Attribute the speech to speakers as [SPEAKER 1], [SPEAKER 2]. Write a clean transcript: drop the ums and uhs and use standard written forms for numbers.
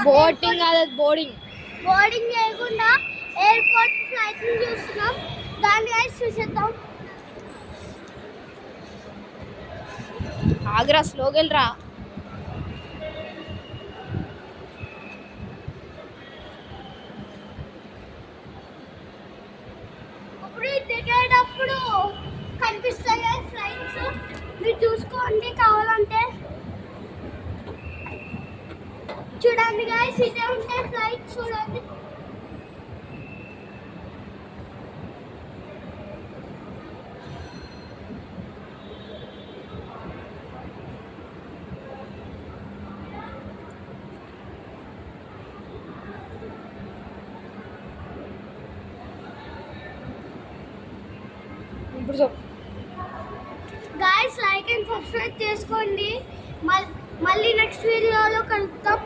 [SPEAKER 1] Boating కాదు, boarding.
[SPEAKER 2] Boarding చేయకుండా airport flight చూస్తున్నాం. దాన్ని గైస్ చూసేద్దాం.
[SPEAKER 1] ఆగ్రా స్లోగా వెళ్ళరా.
[SPEAKER 2] ఇప్పుడు దిగేటప్పుడు కనిపిస్తాయి ఫ్లైట్స్, మీరు చూసుకోండి కావాలంటే. చూడండి గైస్, ఇదే ఉంటాయి ఫ్లైట్స్. చూడండి
[SPEAKER 1] ఇప్పుడు చెప్పు.
[SPEAKER 2] గైస్, లైక్ అండ్ సబ్స్క్రైబ్ చేసుకోండి. మళ్ళీ నెక్స్ట్ వీడియోలో కలుద్దాం.